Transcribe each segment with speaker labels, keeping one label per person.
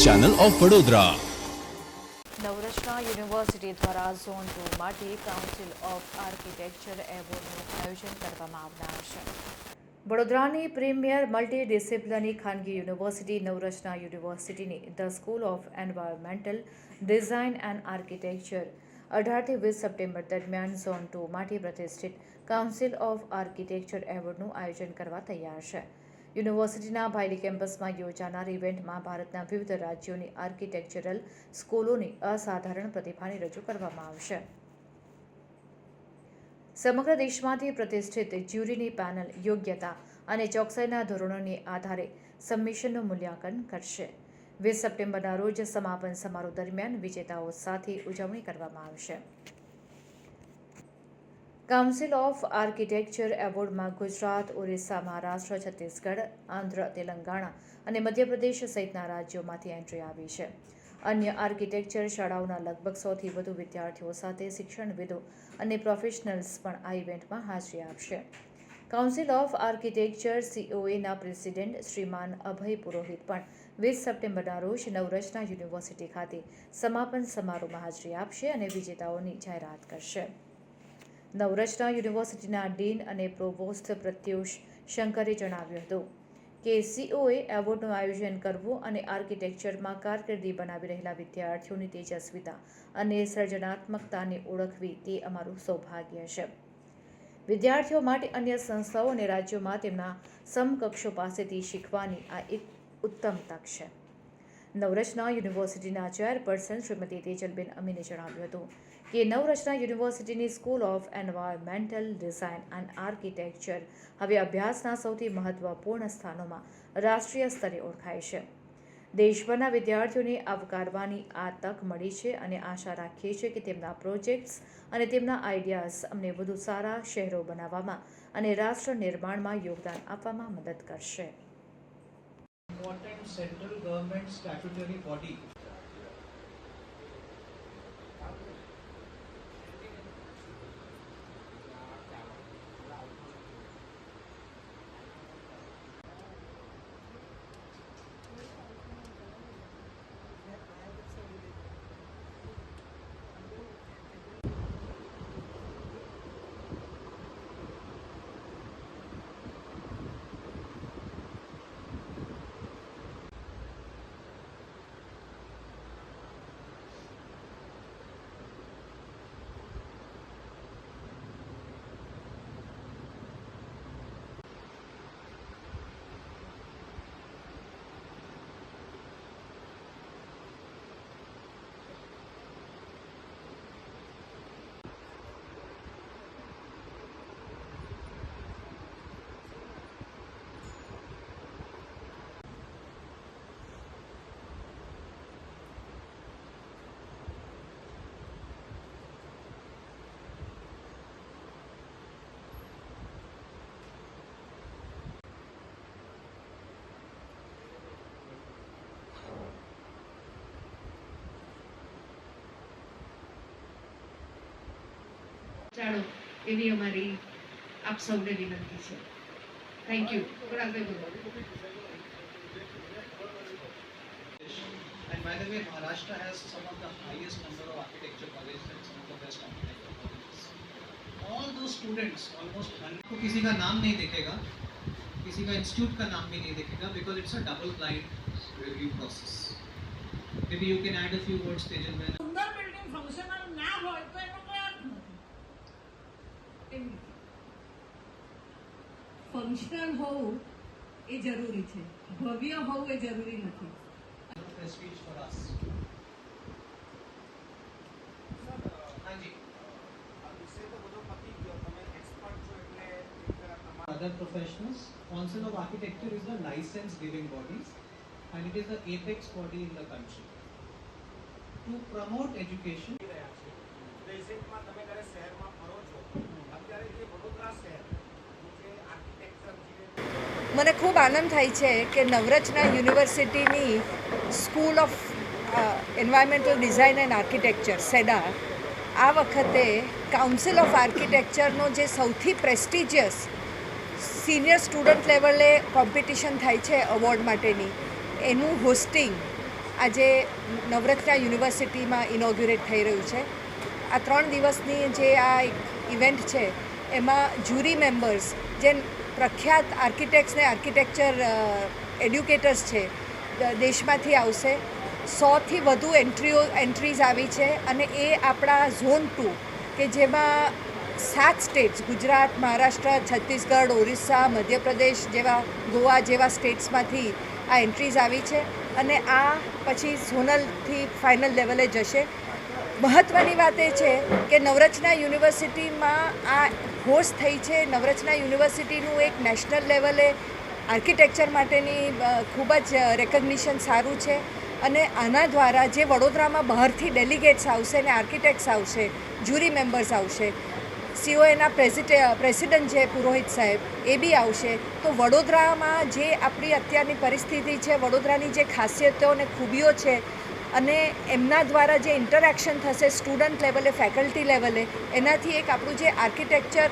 Speaker 1: Channel of Vadodara.
Speaker 2: Navratna university દ્વારા zone 2 માટે council of architecture એવોર્ડનું આયોજન કરવામાં આવનાર છે। વડોદરાની પ્રીમિયર મલ્ટીડિસિપ્લિનરી ખાનગી યુનિવર્સિટી નવરત્ન યુનિવર્સિટીની the school of environmental design and architecture 18 થી 20 સપ્ટેમ્બર દરમિયાન ઝોન 2 માટે પ્રતિષ્ઠિત કાઉન્સિલ ઓફ આર્કિટેક્ચર એવોર્ડનું આયોજન કરવા તૈયાર છે। યુનિવર્સિટીના ભાયલી કેમ્પસમાં યોજાનાર ઇવેન્ટમાં ભારતના વિવિધ રાજ્યોની આર્કિટેક્ચરલ સ્કૂલોની અસાધારણ પ્રતિભાને રજૂ કરવામાં આવશે। સમગ્ર દેશમાંથી પ્રતિષ્ઠિત જ્યુરીની પેનલ યોગ્યતા અને ચોકસાઈના ધોરણોને આધારે સબમિશનનું મૂલ્યાંકન કરશે। 20 સપ્ટેમ્બરના રોજ સમાપન સમારોહ દરમિયાન વિજેતાઓ સાથે ઉજવણી કરવામાં આવશે। કાઉન્સિલ ઓફ આર્કિટેક્ચર એવોર્ડમાં ગુજરાત, ઓરિસ્સા, મહારાષ્ટ્ર, છત્તીસગઢ, આંધ્ર, તેલંગાણા અને મધ્યપ્રદેશ સહિતના રાજ્યોમાંથી એન્ટ્રી આવી છે। અન્ય આર્કિટેક્ચર શાળાઓના લગભગ 100થી વધુ વિદ્યાર્થીઓ સાથે શિક્ષણવિદો અને પ્રોફેશનલ્સ પણ આ ઇવેન્ટમાં હાજરી આપશે। કાઉન્સિલ ઓફ આર્કિટેક્ચર COAના પ્રેસિડેન્ટ શ્રીમાન અભય પુરોહિત પણ 20 સપ્ટેમ્બરના રોજ નવરત્ન યુનિવર્સિટી ખાતે સમાપન સમારોહમાં હાજરી આપશે અને વિજેતાઓની જાહેરાત કરશે। નવરત્ન યુનિવર્સિટીના ડીન અને પ્રોવોસ્ટ પ્રત્યુષ શંકરે જણાવ્યું હતું કે COA એવોર્ડનું આયોજન કરવું અને આર્કિટેક્ચરમાં કારકિર્દી બનાવી રહેલા વિદ્યાર્થીઓની તેજસ્વીતા અને સર્જનાત્મકતાને ઓળખવી તે અમારું સૌભાગ્ય છે। વિદ્યાર્થીઓ માટે અન્ય સંસ્થાઓ અને રાજ્યોમાં તેમના સમકક્ષો પાસેથી શીખવાની આ એક ઉત્તમ તક છે। નવરત્ન યુનિવર્સિટીના ચેરપર્સન શ્રીમતી તેજલબેન અમીને જણાવ્યું હતું કે નવરત્ન યુનિવર્સિટીની school of environmental design and architecture હવે અભ્યાસના સૌથી મહત્વપૂર્ણ સ્થાનોમાં રાષ્ટ્રીય સ્તરે ઓળખાય છે। દેશભરના વિદ્યાર્થીઓને આવકારવાની આ તક મળી છે અને આશા રાખીએ છીએ કે તેમના પ્રોજેક્ટ્સ અને તેમના આઈડિયાઝ અમને વધુ સારા શહેરો બનાવવામાં અને રાષ્ટ્ર નિર્માણમાં યોગદાન આપવામાં મદદ કરશે।
Speaker 3: Important central government statutory body
Speaker 4: ચાલો એવી અમારી આપ સૌને વિનંતી છે। Thank you.
Speaker 3: and by the way Maharashtra has some of the highest number of architecture colleges and some of the best architecture colleges। all those students almost 100 को किसी का नाम नहीं दिखेगा, किसी का इंस्टीट्यूट का नाम भी नहीं दिखेगा because it's a double blind review process। maybe you can add a few words Tejal bhai।
Speaker 5: Sundar building functional ના હોય તો એનો કોઈ અર્થ નથી।
Speaker 4: ફંક્શનલ હોવું એ જરૂરી છે, ભવ્ય હોવું એ જરૂરી નથી।
Speaker 3: prestige for us। हाँ जी। Other professionals, Council of Architecture is the license giving bodies and it is the apex body in the country to promote education।
Speaker 6: મને ખૂબ આનંદ થાય છે કે નવરત્ન યુનિવર્સિટીની school of environmental design and architecture SEDA આ વખતે council of આર્કિટેક્ચરનો જે સૌથી પ્રેસ્ટિજિયસ સિનિયર સ્ટુડન્ટ લેવલે કોમ્પિટિશન થાય છે અવોર્ડ માટેની, એનું હોસ્ટિંગ આજે નવરત્ના યુનિવર્સિટીમાં ઇનોગ્યુરેટ થઈ રહ્યું છે. આ 3 દિવસની જે આ એક ઇવેન્ટ છે એમાં જ્યુરી મેમ્બર્સ જે પ્રખ્યાત આર્કિટેક્ટ્સ ને આર્કિટેક્ચર એડ્યુકેટર્સ છે દેશમાંથી આવશે. 100થી વધુ એન્ટ્રીઝ આવી છે અને એ આપણા ઝોન 2 કે જેમાં 7 સ્ટેટ્સ ગુજરાત, મહારાષ્ટ્ર, છત્તીસગઢ, ઓરિસ્સા, મધ્યપ્રદેશ જેવા, ગોવા જેવા સ્ટેટ્સમાંથી આ એન્ટ્રીઝ આવી છે અને આ પછી ઝોનલથી ફાઇનલ લેવલે જશે. મહત્ત્વની વાત એ છે કે નવરચના યુનિવર્સિટીમાં આ હોસ્ટ થઈ છે. નવરચના યુનિવર્સિટીનું એક નેશનલ લેવલે આર્કિટેક્ચર માટેની ખૂબ જ રેકગ્નિશન સારું છે અને આના દ્વારા જે વડોદરામાં બહારથી ડેલિગેટ્સ આવશે અને આર્કિટેક્ટ્સ આવશે, જ્યુરી મેમ્બર્સ આવશે, COAના પ્રેસિડન્ટ છે પુરોહિત સાહેબ એ બી આવશે. તો વડોદરામાં જે આપણી અત્યારની પરિસ્થિતિ છે, વડોદરાની જે ખાસિયતો અને ખૂબીઓ છે અને એમના દ્વારા જે ઇન્ટરેક્શન થશે સ્ટુડન્ટ લેવલે, ફેકલ્ટી લેવલે, એનાથી એક આપણું જે આર્કિટેક્ચર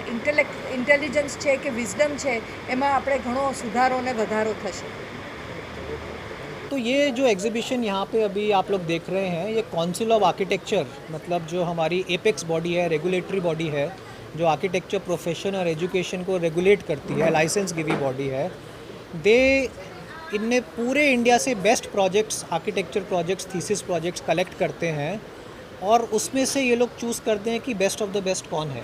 Speaker 6: ઇન્ટેલિજન્સ છે કે વિઝડમ છે એમાં આપણે ઘણો સુધારો અને વધારો થશે.
Speaker 1: तो ये जो एग्जीबिशन यहाँ पे अभी आप लोग देख रहे हैं, ये काउंसिल ऑफ आर्किटेक्चर, मतलब जो हमारी एपेक्स बॉडी है, रेगुलेटरी बॉडी है, जो आर्किटेक्चर प्रोफेशन और एजुकेशन को रेगुलेट करती है, लाइसेंस गिवी बॉडी है. इनमें पूरे इंडिया से best projects, architecture projects, thesis projects collect करते हैं और उसमें से ये लोग चूज़ करते हैं कि बेस्ट ऑफ द बेस्ट कौन है.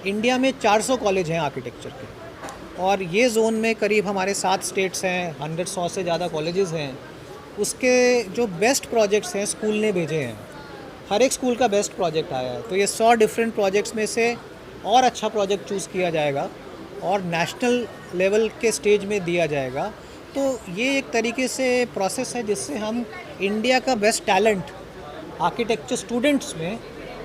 Speaker 1: इंडिया में 400 कॉलेज हैं आर्किटेक्चर के और ये जोन में करीब हमारे 7 स्टेट्स हैं, 100 से ज़्यादा कॉलेजेस हैं. उसके जो बेस्ट प्रोजेक्ट्स हैं स्कूल ने भेजे हैं. हर एक स्कूल का बेस्ट प्रोजेक्ट आया है. तो ये 100 डिफरेंट प्रोजेक्ट्स में से और अच्छा प्रोजेक्ट चूज़ किया जाएगा और नेशनल लेवल के स्टेज में दिया जाएगा. तो ये एक तरीके से प्रोसेस है जिससे हम इंडिया का बेस्ट टैलेंट आर्किटेक्चर स्टूडेंट्स में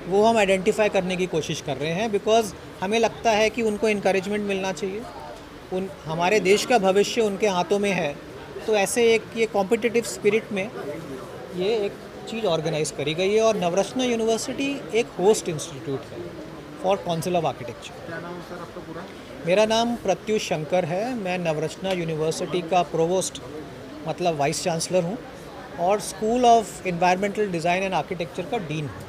Speaker 1: वो हम आइडेंटिफाई करने की कोशिश कर रहे हैं. बिकॉज़ हमें लगता है कि उनको इनकरेजमेंट मिलना चाहिए. हमारे देश का भविष्य उनके हाथों में है. तो ऐसे एक ये कॉम्पिटिटिव स्पिरिट में ये एक चीज़ ऑर्गेनाइज करी गई है और नवरत्ना यूनिवर्सिटी एक होस्ट इंस्टीट्यूट है फॉर काउंसिल ऑफ आर्किटेक्चर.
Speaker 7: क्या नाम है सर आपका पूरा?
Speaker 1: मेरा नाम प्रत्युष शंकर है. मैं नवरत्ना यूनिवर्सिटी का प्रोवोस्ट मतलब वाइस चांसलर हूँ और school of environmental design and architecture का डीन हूँ.